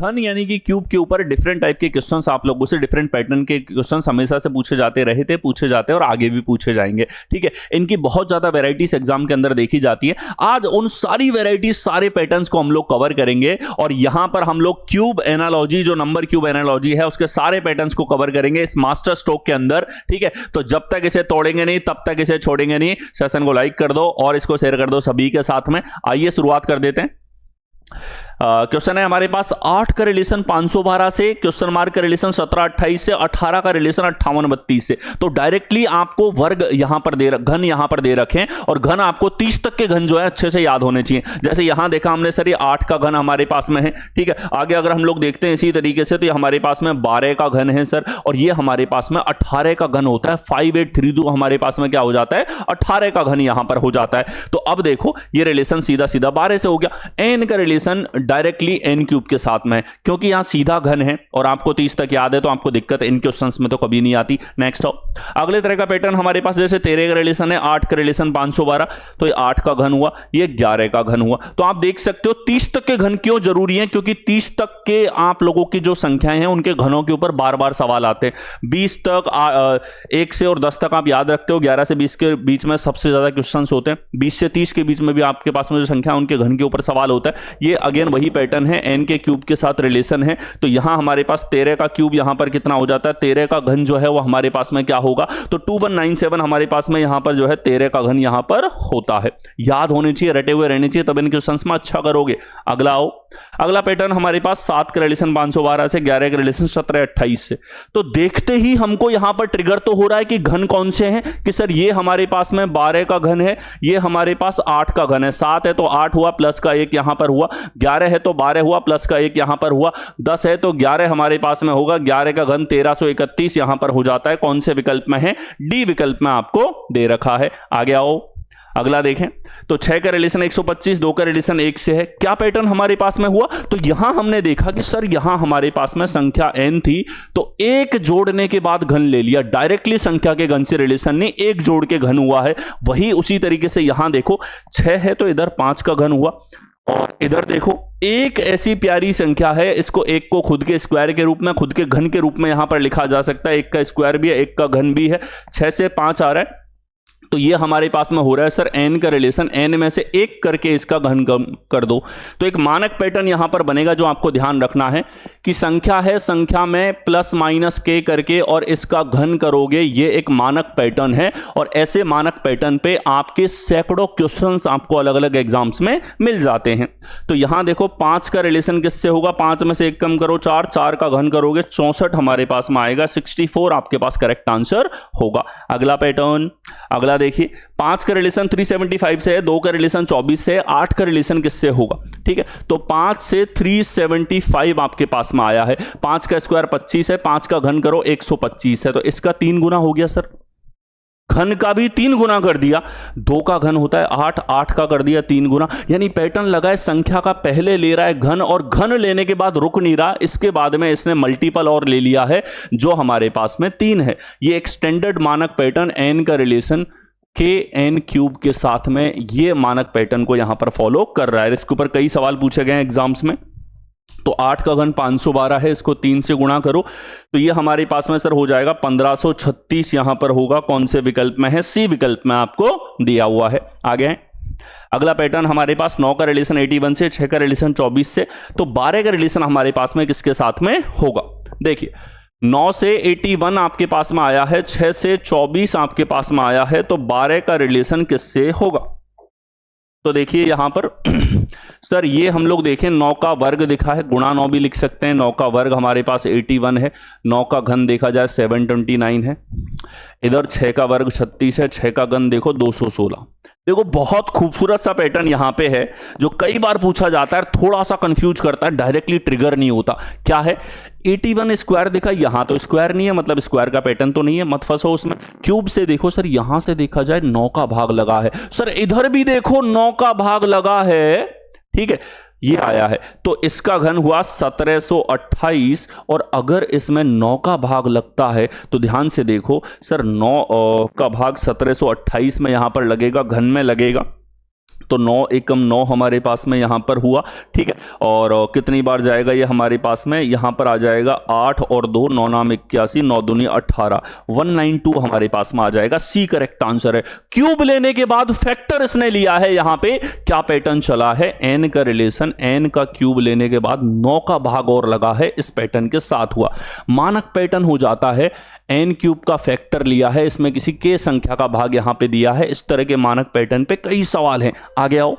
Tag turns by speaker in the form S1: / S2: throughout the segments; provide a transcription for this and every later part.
S1: घन यानी कि क्यूब के ऊपर डिफरेंट टाइप के क्वेश्चंस आप लोगों से, डिफरेंट पैटर्न के क्वेश्चंस हमेशा से पूछे जाते रहे थे, पूछे जाते हैं और आगे भी पूछे जाएंगे। ठीक है, इनकी बहुत ज्यादा वैरायटीज एग्जाम के अंदर देखी जाती है। आज उन सारी वैरायटीज, सारे पैटर्न्स को हम लोग कवर करेंगे और यहां पर हम लोग क्यूब एनालॉजी, जो नंबर क्यूब एनालॉजी है, उसके सारे पैटर्न्स को कवर करेंगे इस मास्टर स्ट्रोक के अंदर। ठीक है, तो जब तक इसे तोड़ेंगे नहीं तब तक इसे छोड़ेंगे नहीं। सेशन को लाइक कर दो और इसको शेयर कर दो सभी के साथ में। आइए शुरुआत कर देते हैं। क्वेश्चन है हमारे पास 8 का रिलेशन 512 से, क्वेश्चन मार्क का रिलेशन 1728 से, 18 का रिलेशन 5832 से। तो डायरेक्टली आपको वर्ग यहां पर घन यहां पर दे रखे हैं और घन आपको 30 तक के घन जो है अच्छे से याद होने चाहिए। जैसे यहां देखा हमने सर, ये 8 का घन हमारे पास में है। ठीक है, आगे अगर हम लोग देखते हैं इसी तरीके से, तो ये हमारे पास में 12 का घन है सर, और ये हमारे पास में 18 का घन होता है। 5832 हमारे पास में क्या हो जाता है, 18 का घन यहां पर हो जाता है। तो अब देखो ये रिलेशन सीधा सीधा 12 से हो गया। एन का रिलेशन डायरेक्टली एन क्यूब के साथ में, क्योंकि यहां सीधा घन है और आपको 30 तक याद है, तो आपको दिक्कत इन क्वेश्चंस में तो कभी नहीं आती। नेक्स्ट हो, अगले तरह का पैटर्न हमारे पास, जैसे 13 का रिलेशन है, 8 का रिलेशन 512, तो ये 8 का घन हुआ, ये 11 का घन हुआ। तो आप देख सकते हो 30 तक के घन क्यों जरूरी है, क्योंकि 30 तक के आप लोगों की जो संख्याएं हैं उनके घनों के ऊपर बार बार सवाल आते हैं। 20 तक 1 से और 10 तक आप याद रखते हो, 11 से 20 के बीच में सबसे ज्यादा क्वेश्चन होते हैं। 20 से 30 के बीच में भी आपके पास में जो संख्या है उनके घन के ऊपर सवाल होता है। ये अगेन वही पैटर्न है, एन के क्यूब के साथ रिलेशन है। तो यहां हमारे पास 13 का क्यूब यहां पर कितना हो जाता है, 13 का घन जो है वो हमारे पास में क्या होगा, तो 2197 हमारे पास में यहां पर जो है 13 का घन यहां पर होता है। याद होनी चाहिए, रटे हुए रहने चाहिए, तब इन क्वेश्चंस में अच्छा करोगे। अगला आओ, अगला पैटर्न हमारे पास 7 का रिलेशन 512 से, 11 का रिलेशन 1728 से। तो देखते ही हमको यहां पर ट्रिगर तो हो रहा है कि घन कौन से हैं, कि सर ये हमारे पास में 12 का घन है, ये हमारे पास 8 का घन है। 7 है तो 8 हुआ, प्लस का 1 यहां पर हुआ। 11 है तो 12 हुआ, प्लस का 1 यहां पर हुआ। 10 है तो 11 हमारे पास में होगा, 11 का घन 1331 यहां पर हो जाता है। कौन से विकल्प में है, डी विकल्प में आपको दे रखा है। आगे आओ, अगला देखें, तो 6 का रिलेशन 125, 2 का रिलेशन 1 से है। क्या पैटर्न हमारे पास में हुआ, तो यहां हमने देखा कि सर यहां हमारे पास में संख्या n थी, तो एक जोड़ने के बाद घन ले लिया। डायरेक्टली संख्या के घन से रिलेशन नहीं, एक जोड़ के घन हुआ है। वही उसी तरीके से यहां देखो, 6 है तो इधर 5 का घन हुआ, और इधर देखो एक ऐसी प्यारी संख्या है, इसको एक को खुद के स्क्वायर के रूप में, खुद के घन के रूप में यहां पर लिखा जा सकता है। एक का स्क्वायर भी है, एक का घन भी है। 6 से 5 आ रहा है, तो ये हमारे पास में हो रहा है सर n का रिलेशन, n में से एक करके इसका घन कर दो। तो एक मानक पैटर्न यहां पर बनेगा, जो आपको ध्यान रखना है कि संख्या है, संख्या में प्लस माइनस k करके और इसका घन करोगे, ये एक मानक पैटर्न है। और ऐसे मानक पैटर्न पे आपके सैकड़ों क्वेश्चंस आपको अलग अलग एग्जाम्स में मिल जाते हैं। तो यहां देखो 5 का रिलेशन किससे होगा, 5 में से एक कम करो, 4, 4 का घन करोगे 64 हमारे पास में आएगा, 64 आपके पास करेक्ट आंसर होगा। अगला पैटर्न, अगला देखिए, 5 का रिलेशन 375 से है, 2 का रिलेशन 24 से है, 8 का रिलेशन किससे होगा। ठीक है, तो 5 से 375 आपके पास में आया है। 5 का स्क्वायर 25 है, 5 का घन करो 125 है, तो इसका 3 गुना हो गया सर। घन का भी 3 गुना कर दिया। 2 का घन होता है 8, 8 का कर दिया 3 गुना। यानी पैटर्न लगा है, संख्या का पहले ले रहा है घन, और घन लेने के बाद रुक नहीं रहा, इसके बाद में इसने मल्टीपल और ले लिया है, जो हमारे पास में 3 है। ये एक स्टैंडर्ड मानक पैटर्न, n का रिलेशन के एन क्यूब के साथ में, ये मानक पैटर्न को यहां पर फॉलो कर रहा है। इसके ऊपर कई सवाल पूछे गए हैं एग्जाम्स में। तो 8 का घन 512 है, इसको 3 से गुणा करो, तो ये हमारे पास में सर हो जाएगा 1536 यहां पर होगा। कौन से विकल्प में है, सी विकल्प में आपको दिया हुआ है। आगे अगला पैटर्न हमारे पास 9 का रिलेशन 81 से, 6 का रिलेशन 24 से, तो 12 का रिलेशन हमारे पास में किसके साथ में होगा। देखिए 9 से 81 आपके पास में आया है, 6 से 24 आपके पास में आया है, तो 12 का रिलेशन किससे होगा। तो देखिए यहां पर सर ये हम लोग देखें, 9 का वर्ग दिखा है, गुणा 9 भी लिख सकते हैं। 9 का वर्ग हमारे पास 81 है, 9 का घन देखा जाए 729 है, इधर 6 का वर्ग 36 है, 6 का घन देखो 216। देखो बहुत खूबसूरत सा पैटर्न यहां पे है, जो कई बार पूछा जाता है, थोड़ा सा कंफ्यूज करता है, डायरेक्टली ट्रिगर नहीं होता। क्या है, 81 स्क्वायर दिखा, यहां तो स्क्वायर नहीं है, मतलब स्क्वायर का पैटर्न तो नहीं है, मत फंसो उसमें। क्यूब से देखो सर, यहां से देखा जाए 9 का भाग लगा है, सर इधर भी देखो 9 का भाग लगा है। ठीक है, ये आया है, तो इसका घन हुआ 1728, और अगर इसमें 9 का भाग लगता है तो ध्यान से देखो सर, 9 का भाग 1728 में यहां पर लगेगा, घन में लगेगा, तो 9 एकम 9 हमारे पास में यहाँ पर हुआ, ठीक है। और कितनी बार जाएगा ये हमारे पास में, यहाँ पर आ जाएगा 8 और 2, 9 नाम 81, 9 दूनी 18, 192 हमारे पास में आ जाएगा। सी करेक्ट आंसर है। क्यूब लेने के बाद फैक्टर इसने लिया है, यहाँ पे क्या पैटर्न चला है, एन का रिलेशन, एन का क्यूब लेने के बाद 9 का भाग और लगा है, इस पैटर्न के साथ हुआ। मानक पैटर्न हो जाता है एन क्यूब का फैक्टर लिया है, इसमें किसी के संख्या का भाग यहां पे दिया है। इस तरह के मानक पैटर्न पे कई सवाल हैं। आगे आओ,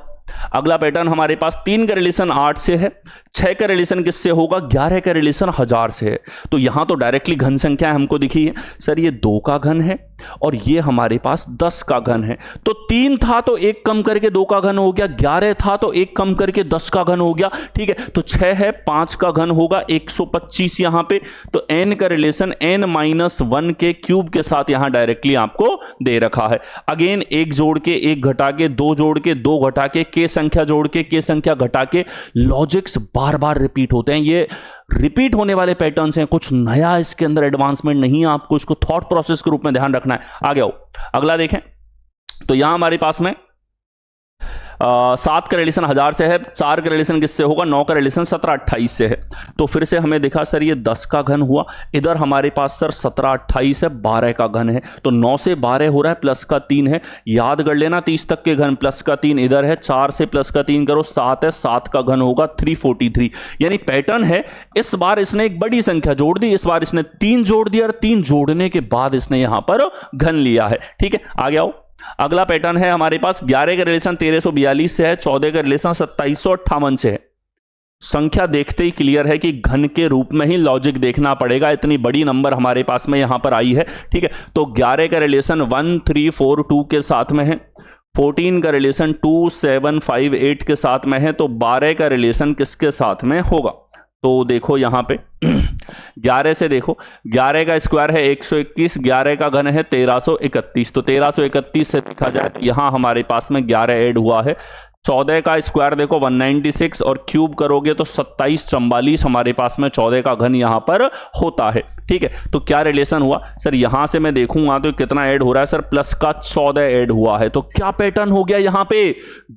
S1: अगला पैटर्न हमारे पास 3 का रिलेशन 8 से है, 6 का रिलेशन किससे होगा, 11 का रिलेशन 1000 से है। तो यहां तो डायरेक्टली घन संख्या हमको दिखी है, सर ये 2 का घन है और ये हमारे पास 10 का घन है। तो 3 था तो 1 कम करके 2 का घन हो गया, 11 था तो 1 कम करके 10 का घन हो गया, ठीक है। तो 6 है, 5 का घन होगा 125 यहां पे। तो n का रिलेशन n-1 के क्यूब के साथ यहां डायरेक्टली आपको दे रखा है। अगेन 1 जोड़ के 1 घटा के 2 जोड़ के 2 घटा के संख्या जोड़ के संख्या घटा के, लॉजिक्स बार बार रिपीट होते हैं। ये रिपीट होने वाले पैटर्न्स हैं, कुछ नया इसके अंदर एडवांसमेंट नहीं है, आपको इसको थॉट प्रोसेस के रूप में ध्यान रखना है। आगे आओ, अगला देखें। तो यहां हमारे पास में 7 का रिलेशन 1000 से है, 4 का रिलेशन किससे होगा, 9 का रिलेशन 17-28 से है। तो फिर से हमें दिखा सर ये 10 का घन हुआ, इधर हमारे पास सर 17-28 है, 12 का घन है। तो 9 से 12 हो रहा है, प्लस का 3 है, याद कर लेना 30 तक के घन, प्लस का 3 इधर है, 4 से प्लस का 3 करो 7 है, 7 का घन होगा 343। यानी पैटर्न है, इस बार इसने एक बड़ी संख्या जोड़ दी, इस बार इसने 3 जोड़ दिया और 3 जोड़ने के बाद इसने यहां पर घन लिया है, ठीक है। आगे आओ, अगला पैटर्न है हमारे पास 11 का रिलेशन 1342 से है, 14 का रिलेशन 2758 से है। संख्या देखते ही क्लियर है कि घन के रूप में ही लॉजिक देखना पड़ेगा, इतनी बड़ी नंबर हमारे पास में यहां पर आई है, ठीक है। तो 11 का रिलेशन 1342 के साथ में है, 14 का रिलेशन 2758 के साथ में है, तो 12 का रिलेशन किसके साथ में होगा। तो देखो यहां पे 11 से देखो, 11 का स्क्वायर है 121, 11 का घन है 1331। तो 1331 से देखा जाए तो यहां हमारे पास में 11 ऐड हुआ है। 14 का स्क्वायर देखो 196 और क्यूब करोगे तो 2744 हमारे पास में 14 का घन यहां पर होता है, ठीक है। तो क्या रिलेशन हुआ सर, यहां से मैं देखूंगा तो कितना ऐड हो रहा है सर, प्लस का 14 ऐड हुआ है। तो क्या पैटर्न हो गया यहां पे,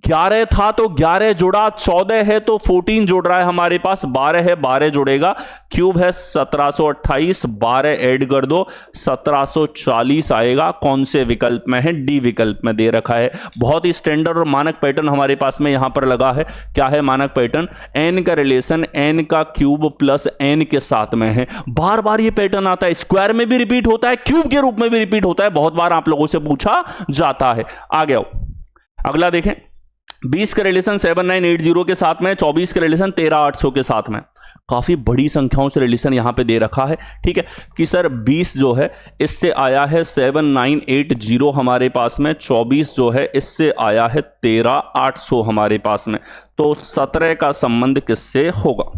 S1: 11 था तो 11 जुड़ा, 14 है तो 14 जुड़ रहा है हमारे पास, 12 है 12 जुड़ेगा, क्यूब है 1728, 12 ऐड कर दो 1740 आएगा। कौन से विकल्प में है, डी विकल्प में दे रखा है। बहुत ही स्टैंडर्ड और मानक पैटर्न हमारे पास में यहां पर लगा है। क्या है मानक पैटर्न, n का रिलेशन n का क्यूब प्लस n के साथ में है। बार बार ये पैटर्न आता है, स्क्वायर में भी रिपीट होता है, क्यूब के रूप में भी रिपीट होता है, बहुत बार आप लोगों से पूछा जाता है। आगे आओ, अगला देखें। 20 का रिलेशन 7980 के साथ में, 24 का रिलेशन 13800 के साथ में। काफी बड़ी संख्याओं से रिलेशन यहां पे दे रखा है, ठीक है। कि सर 20 जो है इससे आया है 7980 हमारे पास में, 24 जो है इससे आया है 13800 हमारे पास में। तो 17 का संबंध किससे होगा।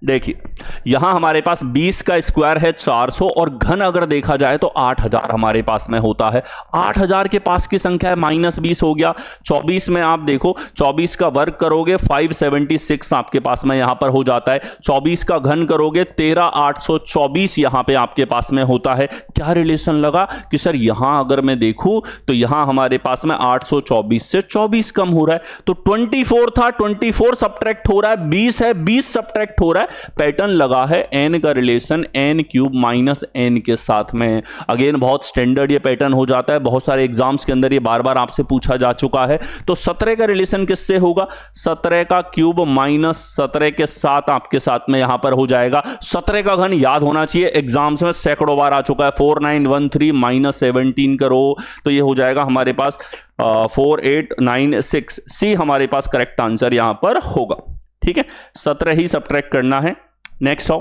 S1: देखिए यहां हमारे पास 20 का स्क्वायर है 400 और घन अगर देखा जाए तो 8000 हमारे पास में होता है। 8000 के पास की संख्या है, -20 हो गया। 24 में आप देखो 24 का वर्ग करोगे 576 आपके पास में यहां पर हो जाता है। 24 का घन करोगे 13824 यहां पे आपके पास में होता है। क्या रिलेशन लगा कि सर यहां अगर मैं देखूं तो यहां हमारे पास में 824 से 24 कम हो रहा है। तो 24 था, 24 सब्ट्रैक्ट हो रहा है, 20 है 20 सब्ट्रैक्ट हो रहा है। पैटर्न लगा है n का relation n cube minus n के साथ में। अगेन बहुत स्टैंडर्ड ये पैटर्न हो जाता है, बहुत सारे एग्जाम्स के अंदर ये बार बार आपसे पूछा जा चुका है। तो 17 का रिलेशन किससे होगा, 17 का क्यूब माइनस 17 के साथ आपके साथ में यहां पर हो जाएगा। 17 का घन याद होना चाहिए, एग्जाम्स में सैकड़ों बार आ चुका है। 4913 माइनस 17 करो तो ये हो जाएगा हमारे पास 4896। सी हमारे पास करेक्ट आंसर यहां पर होगा, ठीक है। 17 ही सब्ट्रैक्ट करना है। नेक्स्ट आओ,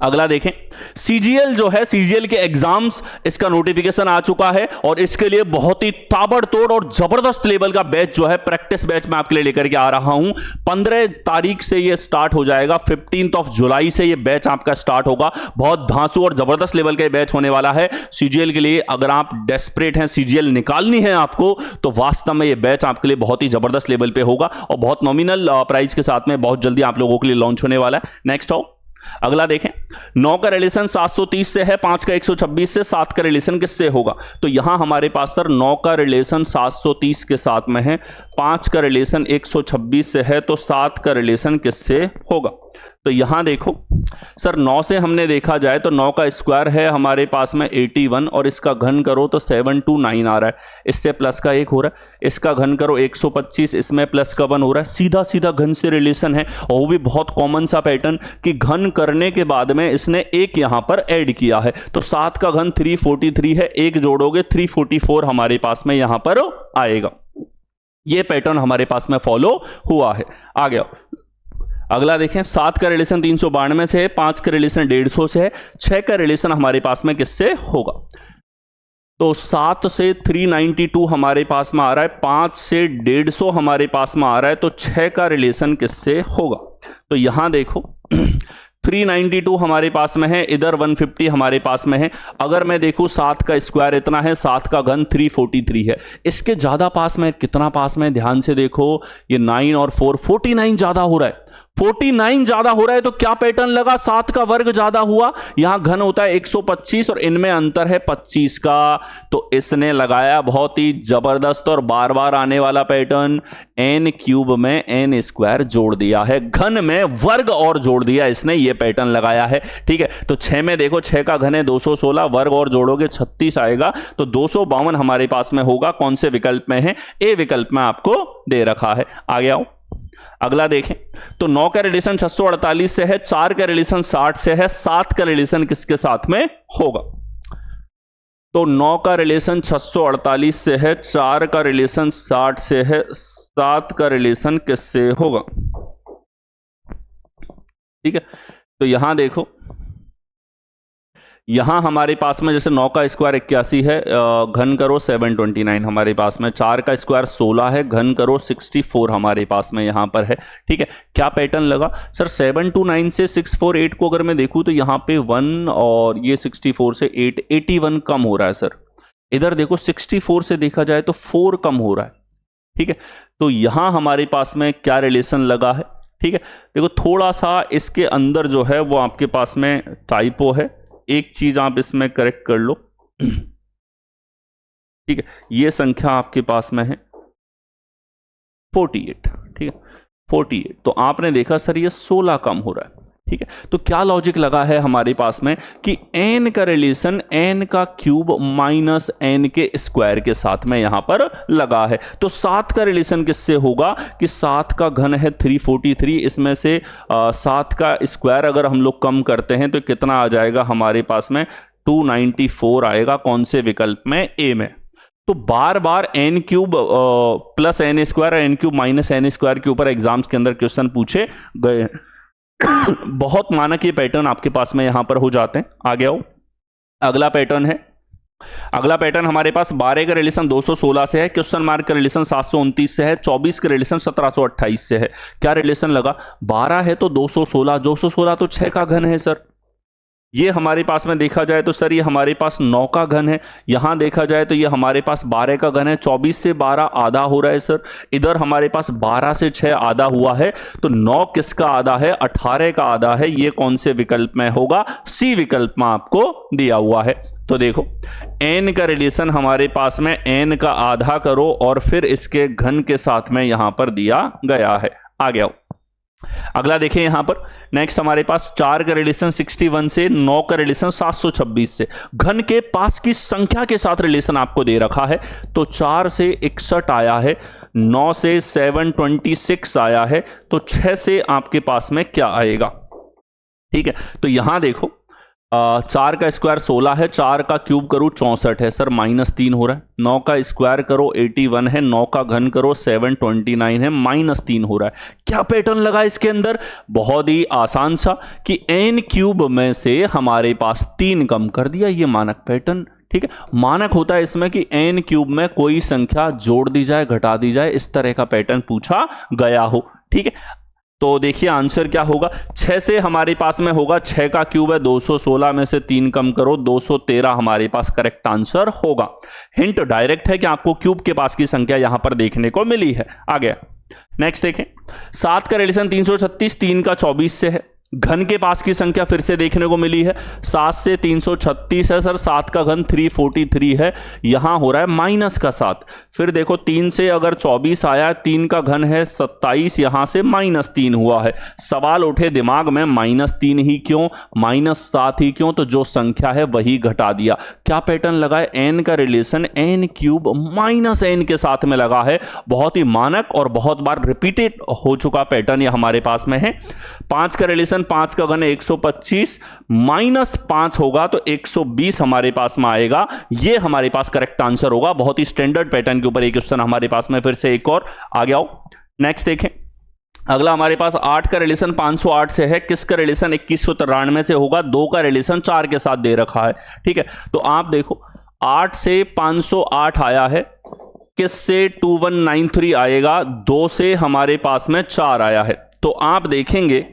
S1: अगला देखें। सीजीएल जो है, सीजीएल के एग्जाम्स इसका नोटिफिकेशन आ चुका है और इसके लिए बहुत ही ताबड़तोड़ और जबरदस्त लेवल का बैच जो है, प्रैक्टिस बैच मैं आपके लिए लेकर के आ रहा हूं। 15 तारीख से ये स्टार्ट हो जाएगा, 15 जुलाई से ये बैच आपका स्टार्ट होगा। बहुत धांसू और जबरदस्त लेवल का बैच होने वाला है सीजीएल के लिए। अगर आप डेस्परेट हैं, सीजीएल निकालनी है आपको, तो वास्तव में ये बैच आपके लिए बहुत ही जबरदस्त लेवल पे होगा और बहुत नॉमिनल प्राइस के साथ में बहुत जल्दी आप लोगों के लिए लॉन्च होने वाला है। नेक्स्ट आओ, अगला देखें, 9 का रिलेशन 730 से है, 5 का 126 से, 7 का रिलेशन किससे होगा? तो यहां हमारे पास सर 9 का रिलेशन 730 के साथ में है, 5 का रिलेशन 126 से है, तो 7 का रिलेशन किससे होगा? तो यहां देखो सर 9 से हमने देखा जाए तो 9 का स्क्वायर है हमारे पास में 81 और इसका घन करो तो 729 आ रहा है, इससे प्लस का 1 हो रहा है, इसका घन करो 125, इसमें प्लस का 1 हो रहा है, सीधा सीधा घन से रिलेशन है। और वो भी बहुत कॉमन सा पैटर्न कि घन करने के बाद में इसने एक यहां पर ऐड किया है, तो 7 का घन 343 है, एक जोड़ोगे 344 हमारे पास में यहां पर आएगा। ये पैटर्न हमारे पास में फॉलो हुआ है। आ गया अगला देखें, 7 का रिलेशन 392 से है, 5 का रिलेशन 150 से है, 6 का रिलेशन हमारे पास में किससे होगा? तो 7 से 392 हमारे पास में आ रहा है, 5 से 150 हमारे पास में आ रहा है, तो 6 का रिलेशन किससे होगा? तो यहां देखो 392 हमारे पास में है, इधर 150 हमारे पास में है। अगर मैं देखूं 7 का स्क्वायर इतना है, 7 का घन 343 है, इसके ज्यादा पास में कितना पास में? ध्यान से देखो, ये 9 और 4 49 ज्यादा हो रहा है, 49 ज्यादा हो रहा है, तो क्या पैटर्न लगा? 7 का वर्ग ज्यादा हुआ, यहां घन होता है 125 और इनमें अंतर है 25 का, तो इसने लगाया बहुत ही जबरदस्त और बार बार आने वाला पैटर्न, n क्यूब में n स्क्वायर जोड़ दिया है, घन में वर्ग और जोड़ दिया इसने, ये पैटर्न लगाया है। ठीक है, तो 6 में देखो 6 का घन है 216, वर्ग और जोड़ोगे 36 आएगा, तो 252 हमारे पास में होगा। कौन से विकल्प में है? ए विकल्प में आपको दे रखा है। आगे आओ, अगला देखें, तो 9 का रिलेशन 648 से है, 4 का रिलेशन 60 से है, 7 का रिलेशन किसके साथ में होगा? तो 9 का रिलेशन 648 से है, 4 का रिलेशन 60 से है, 7 का रिलेशन किससे होगा? ठीक है, तो यहां देखो, यहां हमारे पास में जैसे 9 का स्क्वायर 81 है, घन करो 729 हमारे पास में, 4 का स्क्वायर 16 है, घन करो 64 हमारे पास में यहां पर है। ठीक है, क्या पैटर्न लगा सर? 729 से 648 को अगर मैं देखूं तो यहां पे 1 और ये 64 से 8 81 कम हो रहा है सर। इधर देखो 64 से देखा जाए तो 4 कम हो रहा है। ठीक है, तो यहां हमारे पास में क्या रिलेशन लगा है? ठीक है, देखो थोड़ा सा इसके अंदर जो है वो आपके पास में टाइपो है, एक चीज आप इसमें करेक्ट कर लो। ठीक है, ये संख्या आपके पास में है 48। ठीक है, 48, तो आपने देखा सर ये 16 कम हो रहा है। ठीक है, तो क्या लॉजिक लगा है हमारे पास में कि n का रिलेशन n का क्यूब माइनस n के स्क्वायर के साथ में यहां पर लगा है। तो 7 का रिलेशन किससे होगा कि 7 का घन है 343, इसमें से 7 का स्क्वायर अगर हम लोग कम करते हैं तो कितना आ जाएगा हमारे पास में? 294 आएगा। कौन से विकल्प में? ए में। तो बार बार n cube plus n square और n cube minus n square के ऊपर एग्जाम्स के अंदर क्वेश्चन पूछे गए। बहुत मानक ये पैटर्न आपके पास में यहां पर हो जाते हैं। आगे आओ, अगला पैटर्न है, अगला पैटर्न हमारे पास 12 का रिलेशन 216 से है, क्वेश्चन मार्क का रिलेशन 729 से है, 24 का रिलेशन 1728 से है। क्या रिलेशन लगा? 12 है तो 216, 216 तो 6 का घन है सर। ये हमारे पास में देखा जाए तो सर ये हमारे पास 9 का घन है, यहां देखा जाए तो ये हमारे पास 12 का घन है, 24 से 12 आधा हो रहा है सर। इधर हमारे पास 12 से 6 आधा हुआ है, तो 9 किसका आधा है? 18 का आधा है। ये कौन से विकल्प में होगा? सी विकल्प में आपको दिया हुआ है। तो देखो n का रिलेशन हमारे पास में n का आधा करो और फिर इसके घन के साथ में यहां पर दिया गया है। आ गया, अगला देखें यहां पर नेक्स्ट हमारे पास 4 का रिलेशन 61 से, 9 का रिलेशन 726 से, घन के पास की संख्या के साथ रिलेशन आपको दे रखा है। तो 4 से 61 आया है, 9 से 726 आया है, तो 6 से आपके पास में क्या आएगा? ठीक है, तो यहां देखो 4 का स्क्वायर 16 है, 4 का क्यूब करो 64 है सर, -3 हो रहा है। 9 का स्क्वायर करो 81 है, 9 का घन करो 729 है, -3 हो रहा है। क्या पैटर्न लगा इसके अंदर? बहुत ही आसान सा कि n क्यूब में से हमारे पास 3 कम कर दिया, ये मानक पैटर्न। ठीक है, मानक होता है इसमें कि n क्यूब में कोई संख्या जोड़ दी जाए, घटा दी जाए, इस तरह का पैटर्न पूछा गया हो। ठीक है, तो देखिए आंसर क्या होगा? 6 से हमारे पास में होगा, 6 का क्यूब है 216 में से 3 कम करो 213 हमारे पास करेक्ट आंसर होगा। हिंट डायरेक्ट है कि आपको क्यूब के पास की संख्या यहां पर देखने को मिली है। आ गया, नेक्स्ट देखें, 7 का रिलेशन 336, 3 का 24 से है, घन के पास की संख्या फिर से देखने को मिली है, 7 से 336 है सर, 7 का घन 343 है, यहां हो रहा है माइनस का 7। फिर देखो 3 से अगर 24 आया, 3 का घन है 27, यहां से -3 हुआ है। सवाल उठे दिमाग में -3 ही क्यों, -7 ही क्यों, तो जो संख्या है वही घटा दिया। क्या पैटर्न लगा है, n का रिलेशन n³ -n के साथ में लगा है। बहुत ही मानक और बहुत बार रिपीटेड हो चुका पैटर्न यह हमारे पास में है। 5 का रिलेशन, 5 का घन 125 -5 होगा तो 120 हमारे पास में आएगा। यह हमारे पास करेक्ट आंसर होगा। बहुत ही स्टैंडर्ड पैटर्न के ऊपर एक क्वेश्चन हमारे पास में फिर से एक और आ गया हो। नेक्स्ट देखें, अगला हमारे पास 8 का रिलेशन 508 से है, किसका रिलेशन 2193 से होगा, 2 का रिलेशन 4 के साथ दे रखा है। ठीक है, तो आप देखो 8 से 508 आया है, किससे 2193 आएगा, 2 से हमारे पास में 4 आया है। तो आप देखेंगे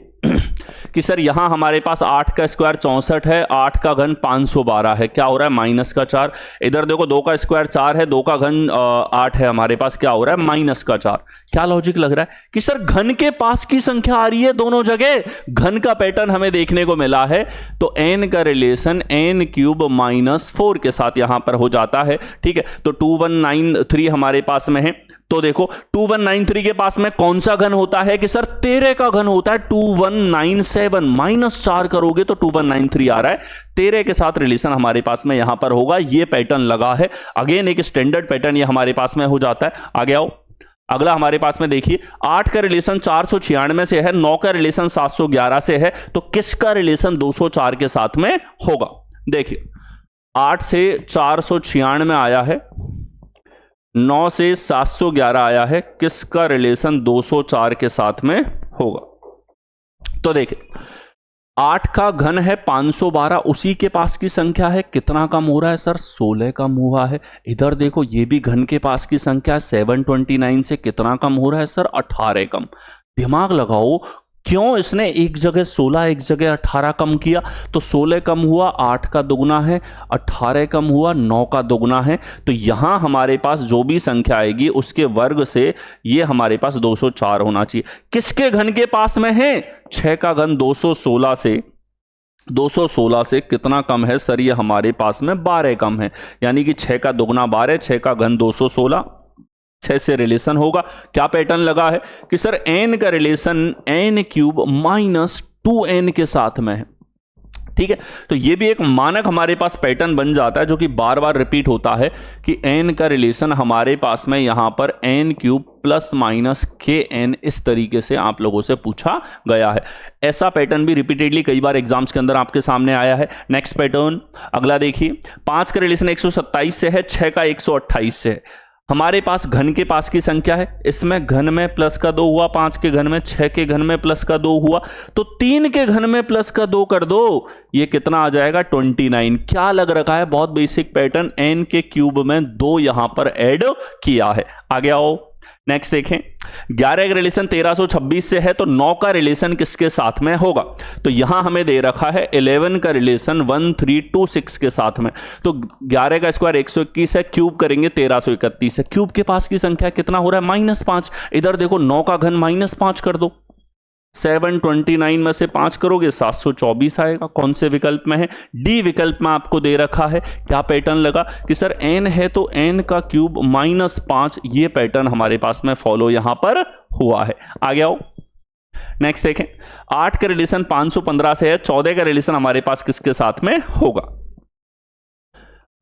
S1: कि सर यहां हमारे पास 8 का स्क्वायर 64 है, 8 का घन 512 है, क्या हो रहा है -4। इधर देखो 2 का स्क्वायर 4 है, 2 का घन 8 है, हमारे पास क्या हो रहा है -4। क्या लॉजिक लग रहा है कि सर घन के पास की संख्या आ रही है दोनों जगह, घन का पैटर्न हमें देखने को मिला है। तो n का रिलेशन n³ -4 के साथ यहां पर हो जाता है। ठीक है, तो 2193 हमारे पास में है। तो देखो 2193 के पास में कौन सा घन होता है कि सर 13 का घन होता है, 2197 -4 करोगे तो 2193 आ रहा है। 13 के साथ रिलेशन हमारे पास में यहां पर होगा, ये पैटर्न लगा है। अगेन एक स्टैंडर्ड पैटर्न ये हमारे पास में हो जाता है। आगे आओ, अगला हमारे पास में देखिए 8 का रिलेशन 496 से है, 9 का रिलेशन 711 से है, तो किसका रिलेशन 204 के साथ में होगा। देखिए 8 से 496 आया है, 9 से 711 आया है, किसका रिलेशन 204 के साथ में होगा। तो देखिए 8 का घन है 512, उसी के पास की संख्या है, कितना कम हो रहा है सर, 16 कम हुआ है। इधर देखो ये भी घन के पास की संख्या है, 729 से कितना कम हो रहा है सर, 18 कम। दिमाग लगाओ, क्यों इसने एक जगह 16 एक जगह 18 कम किया। तो 16 कम हुआ, 8 का दुगना है, 18 कम हुआ, 9 का दुगना है। तो यहां हमारे पास जो भी संख्या आएगी उसके वर्ग से ये हमारे पास 204 होना चाहिए। किसके घन के पास में है, 6 का घन 216 से कितना कम है सर, ये हमारे पास में 12 कम है। यानी कि 6 का दुगना 12, 6 का घन 216, 6 से रिलेशन होगा। क्या पैटर्न लगा है कि सर n का रिलेशन n³ -2n के साथ में है। ठीक है, तो ये भी एक मानक हमारे पास पैटर्न बन जाता है जो कि बार बार रिपीट होता है कि n का रिलेशन हमारे पास में यहां पर n³ ±kn इस तरीके से आप लोगों से पूछा गया है। ऐसा पैटर्न भी रिपीटेडली कई बार एग्जाम्स के अंदर आपके सामने आया है। नेक्स्ट पैटर्न अगला देखिए, 5 का रिलेशन 127 से है, 6 का 128 से है। हमारे पास घन के पास की संख्या है, इसमें घन में प्लस का 2 हुआ, 5 के घन में, 6 के घन में प्लस का 2 हुआ, तो 3 के घन में प्लस का 2 कर दो, ये कितना आ जाएगा 29। क्या लग रखा है, बहुत बेसिक पैटर्न, n के क्यूब में 2 यहां पर ऐड किया है। आगे आओ, नेक्स्ट देखें, 11 का रिलेशन 1326 से है, तो 9 का रिलेशन किसके साथ में होगा। तो यहां हमें दे रखा है 11 का रिलेशन 1326 के साथ में। तो 11 का स्क्वायर 121 है, क्यूब करेंगे 1331 है। क्यूब के पास की संख्या कितना हो रहा है, -5। इधर देखो 9 का घन -5 कर दो, 729 में से 5 करोगे 724 आएगा। कौन से विकल्प में है, डी विकल्प में आपको दे रखा है। क्या पैटर्न लगा कि सर n है तो n का क्यूब -5, ये पैटर्न हमारे पास में फॉलो यहां पर हुआ है। आगे आओ, नेक्स्ट देखें, 8 का रिलेशन 515 से है, 14 का रिलेशन हमारे पास किसके साथ में होगा।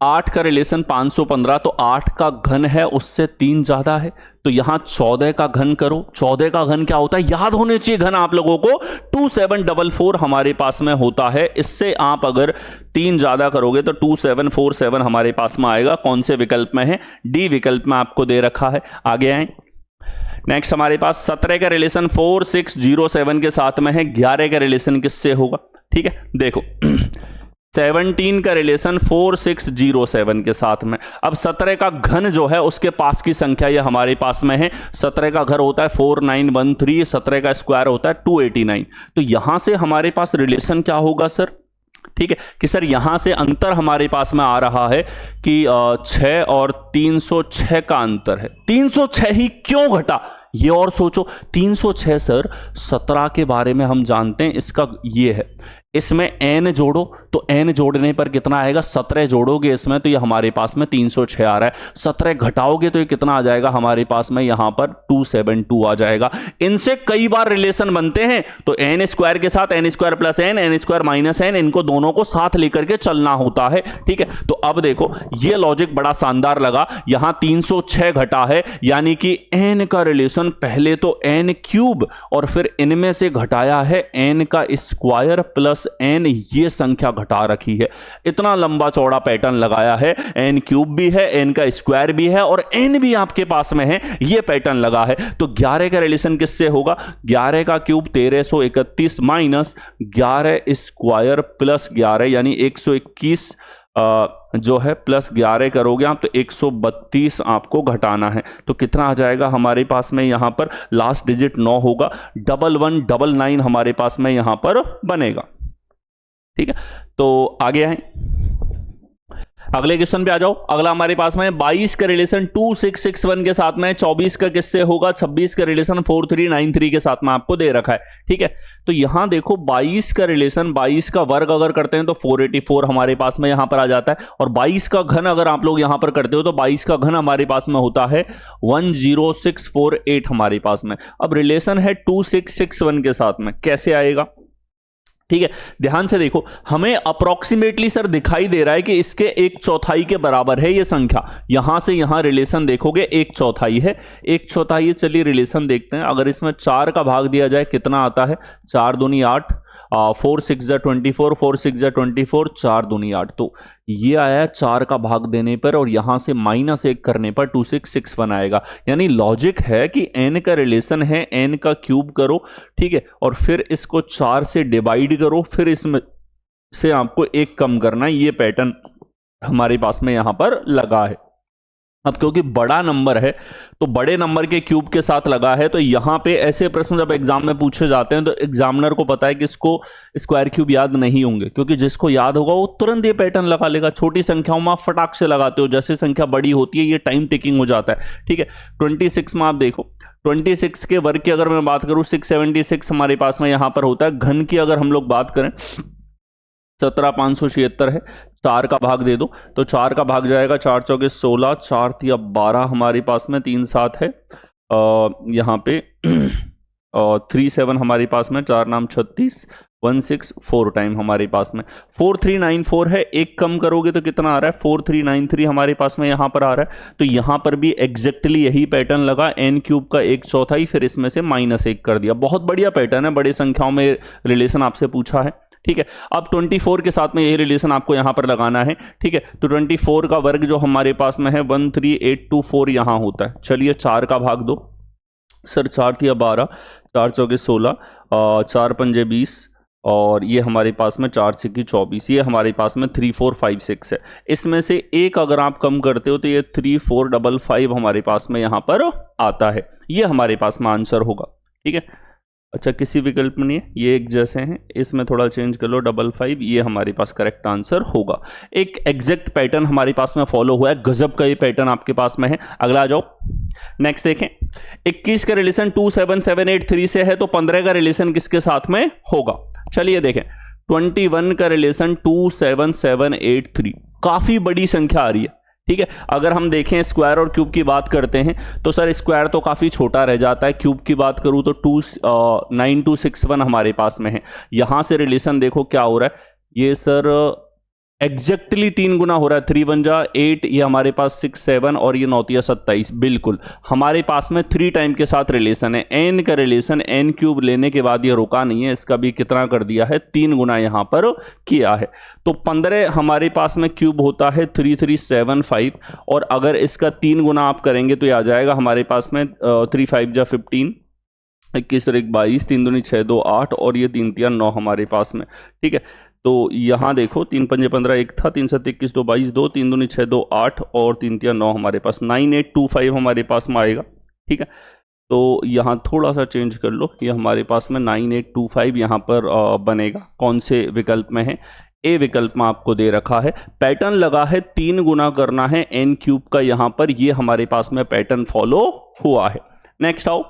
S1: 8 का रिलेशन 515, तो 8 का घन है उससे 3 ज्यादा है, तो यहां 14 का घन करो। 14 का घन क्या होता है, याद होने चाहिए घन आप लोगों को, 2744 हमारे पास में होता है। इससे आप अगर 3 ज्यादा करोगे तो 2747 हमारे पास में आएगा। कौन से विकल्प में है, डी विकल्प में आपको दे रखा है। आगे आए, नेक्स्ट हमारे पास 17 का रिलेशन 4607 के साथ में है, 11 का रिलेशन किससे होगा। ठीक है, देखो 17 का रिलेशन 4607 के साथ में। अब 17 का घन जो है उसके पास की संख्या ये हमारे पास में है। 17 का घर होता है 4913, 17 का स्क्वायर होता है 289। तो यहां से हमारे पास रिलेशन क्या होगा सर, ठीक है, कि सर यहां से अंतर हमारे पास में आ रहा है कि 6 और 306 का अंतर है। 306 ही क्यों घटा, ये और सोचो 306 सर 17 के बारे में हम जानते हैं, इसका ये है, इसमें n जोड़ो तो n जोड़ने पर कितना आएगा, 17 जोड़ोगे इसमें तो ये हमारे पास में 306 आ रहा है, 17 घटाओगे तो ये कितना आ जाएगा हमारे पास में यहां पर 272 आ जाएगा। इनसे कई बार रिलेशन बनते हैं तो n स्क्वायर के साथ n square plus n square minus n, इनको दोनों को साथ लेकर के चलना होता है। ठीक है, तो अब देखो ये लॉजिक बड़ा शानदार लगा, यहां 306 घटा है यानी कि n का रिलेशन पहले तो n क्यूब और फिर इनमें से घटाया है n का स्क्वायर प्लस n, ये संख्या घटा रखी है। इतना लंबा चौड़ा पैटर्न लगाया है, n क्यूब भी है, n का स्क्वायर भी है और n भी आपके पास में है, ये पैटर्न लगा है। तो 11 का रिलेशन किससे होगा, 11 का क्यूब 1331 माइनस 11 स्क्वायर प्लस 11 यानी 121 जो है प्लस 11 करोगे आप तो 132 आपको घटाना है। तो कितना आ जाएगा हमारे पास में यहां पर, लास्ट डिजिट 9 होगा, 1199 हमारे पास में यहां पर बनेगा। ठीक है, तो आगे आए, अगले क्वेश्चन पे आ जाओ। अगला हमारे पास में 22 का रिलेशन 2661 के साथ में, 24 का किससे होगा, 26 का रिलेशन 4393 के साथ में आपको दे रखा है। ठीक है, तो यहां देखो 22 का रिलेशन, 22 का वर्ग अगर करते हैं तो 484 हमारे पास में यहां पर आ जाता है, और 22 का घन अगर आप लोग यहां पर करते हो तो 22 का घन हमारे पास में होता है 10648 हमारे पास में। अब रिलेशन है 2661 के साथ में, कैसे आएगा, ठीक है, ध्यान से देखो, हमें अप्रोक्सीमेटली सर दिखाई दे रहा है कि इसके 1/4 के बराबर है ये संख्या, यहां से यहां रिलेशन देखोगे 1/4 है, 1/4। चलिए रिलेशन देखते हैं, अगर इसमें 4 का भाग दिया जाए कितना आता है, 4 दूनी 8, 4 6 जा 24, 4 6 जा 24, 4 दूनी 8, तो ये आया 4 का भाग देने पर और यहां से -1 करने पर 2661 आएगा। यानी लॉजिक है कि n का रिलेशन है, n का क्यूब करो, ठीक है, और फिर इसको 4 से डिवाइड करो, फिर इसमें से आपको 1 कम करना है। ये पैटर्न हमारे पास में यहां पर लगा है। अब क्योंकि बड़ा नंबर है तो बड़े नंबर के क्यूब के साथ लगा है, तो यहां पे ऐसे प्रश्न जब एग्जाम में पूछे जाते हैं तो एग्जामिनर को पता है कि इसको स्क्वायर क्यूब याद नहीं होंगे, क्योंकि जिसको याद होगा वो तुरंत ये पैटर्न लगा लेगा। छोटी संख्याओं में आप फटाक से लगाते हो, जैसे संख्या बड़ी होती है ये टाइम टेकिंग हो जाता है। ठीक है, 26 में आप देखो, 26 के वर्ग की अगर मैं बात करूं 676 हमारे पास में यहां पर होता है। घन की अगर हम लोग बात करें 17576 है, 4 का भाग दे दो तो 4 का भाग जाएगा, 4 चौके 16, 4 तिया 12 हमारे पास में, 3 7 है यहाँ पे 3 7 हमारे पास में, 4 नाम 36, 164 टाइम हमारे पास में 4394 है। 1 कम करोगे तो कितना आ रहा है, 4393 हमारे पास में यहाँ पर आ रहा है। तो यहाँ पर भी एग्जैक्टली यही पैटर्न लगा, n क्यूब का 1/4 फिर इसमें से -1 कर दिया। बहुत बढ़िया पैटर्न है, बड़ी संख्याओं में रिलेशन आपसे पूछा है। ठीक है, अब 24 के साथ में यही रिलेशन आपको यहां पर लगाना है। ठीक है, तो 24 का वर्ग जो हमारे पास में है 13824 यहां होता है। चलिए 4 का भाग दो सर, 4 तिया 12, 4 चौके 16, 4 पंजे 20 और ये हमारे पास में 4 छक्की 24, ये हमारे पास में 3456 है। इसमें से एक अगर आप कम करते हो तो ये 3455 हमारे पास में यहां पर आता है। ये हमारे पास में आंसर होगा। ठीक है, अच्छा किसी विकल्प में नहीं है, ये एक जैसे हैं, इसमें थोड़ा चेंज कर लो 55, ये हमारे पास करेक्ट आंसर होगा। एक एग्जैक्ट पैटर्न हमारे पास में फॉलो हुआ है, गजब का ये पैटर्न आपके पास में है। अगला आ जाओ, नेक्स्ट देखें, 21 का रिलेशन 27783 से है, तो 15 का रिलेशन किसके साथ में होगा। चलिए देखें, 21 का रिलेशन 27783, काफी बड़ी संख्या आ रही है। ठीक है, अगर हम देखें स्क्वायर और क्यूब की बात करते हैं तो सर स्क्वायर तो काफ़ी छोटा रह जाता है, क्यूब की बात करूं तो 9261 हमारे पास में है। यहां से रिलेशन देखो क्या हो रहा है, ये सर एग्जैक्टली 3 गुना हो रहा है, 3 1 जा 8, ये हमारे पास 6 7 और ये 9 तिया 27, बिल्कुल हमारे पास में 3 टाइम के साथ रिलेशन है। n का रिलेशन n क्यूब लेने के बाद ये रुका नहीं है, इसका भी कितना कर दिया है, 3 गुना यहाँ पर किया है। तो 15 हमारे पास में क्यूब होता है 3375, और अगर इसका 3 गुना आप करेंगे तो ये आ जाएगा हमारे पास में 3 5 जा 15, 21 और 1 22, 3 दूनी 6 2 8 और ये 3 तिया 9 हमारे पास में। ठीक है, तो यहाँ देखो 3 पंजे 15 1 था, 3 7 21 2 22 2, 3 दूनी 6 2 8 और 3 तिया 9 हमारे पास, 9825 हमारे पास में आएगा। ठीक है, तो यहाँ थोड़ा सा चेंज कर लो, ये हमारे पास में 9825 यहाँ पर बनेगा। कौन से विकल्प में है, ए विकल्प में आपको दे रखा है। पैटर्न लगा है 3 गुना करना है n क्यूब का, यहाँ पर ये हमारे पास में पैटर्न फॉलो हुआ है। नेक्स्ट आओ,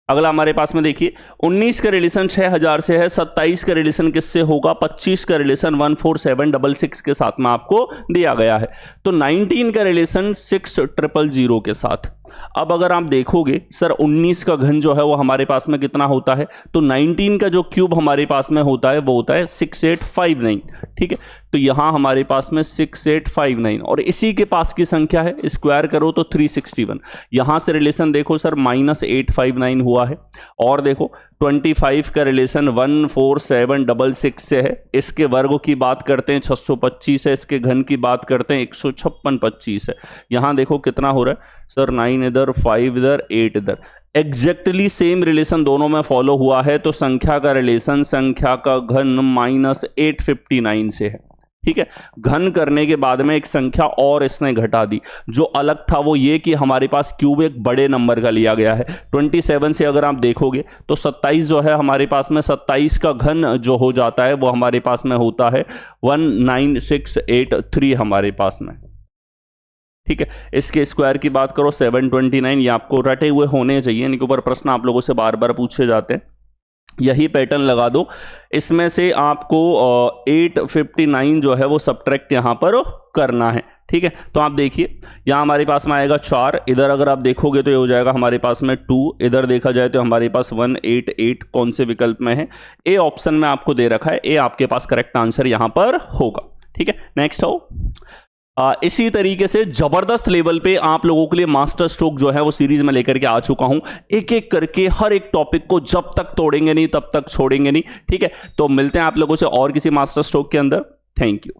S1: अगला हमारे पास में देखिए 19 का रिलेशन 6000 से है, 27 का रिलेशन किससे होगा, 25 का रिलेशन 14766 के साथ में आपको दिया गया है। तो 19 का रिलेशन 6000 के साथ। अब अगर आप देखोगे सर 19 का घन जो है वो हमारे पास में कितना होता है, तो 19 का जो क्यूब हमारे पास में होता है वो होता है 6859, ठीक है। तो यहां हमारे पास में 6859 और इसी के पास की संख्या है, स्क्वायर करो तो 361। यहां से रिलेशन देखो सर -859 हुआ है, और देखो 25 का रिलेशन 14766 से है, इसके वर्ग की बात करते हैं 625 है, इसके घन की बात करते हैं 15625 है। यहां देखो कितना हो रहा है सर, 9 इधर, 5 इधर, 8 इधर, एग्जैक्टली सेम रिलेशन दोनों में फॉलो हुआ है। तो संख्या का रिलेशन संख्या का घन -859 से है, ठीक है। घन करने के बाद में एक संख्या और इसने घटा दी, जो अलग था वो ये कि हमारे पास क्यूब एक बड़े नंबर का लिया गया है। 27 से अगर आप देखोगे तो 27 जो है हमारे पास में, 27 का घन जो हो जाता है वो हमारे पास में होता है 19683 हमारे पास में, ठीक है। इसके स्क्वायर की बात करो 729, ये आपको रटे हुए होने चाहिए, इनके ऊपर प्रश्न आप लोगों से बार बार पूछे जाते हैं। यही पैटर्न लगा दो, इसमें से आपको 859 जो है वो सब्ट्रैक्ट यहां पर करना है, ठीक है। तो आप देखिए यहां हमारे पास में आएगा 4, इधर अगर आप देखोगे तो ये हो जाएगा हमारे पास में 2, इधर देखा जाए तो हमारे पास 188 कौन से विकल्प में है, ए ऑप्शन में आपको दे रखा है, ए आपके पास करेक्ट आंसर यहां पर होगा, ठीक है। नेक्स्ट हो, इसी तरीके से जबरदस्त लेवल पे आप लोगों के लिए मास्टर स्ट्रोक जो है वो सीरीज में लेकर के आ चुका हूं, एक एक करके हर एक टॉपिक को जब तक तोड़ेंगे नहीं तब तक छोड़ेंगे नहीं, ठीक है। तो मिलते हैं आप लोगों से और किसी मास्टर स्ट्रोक के अंदर। Thank you.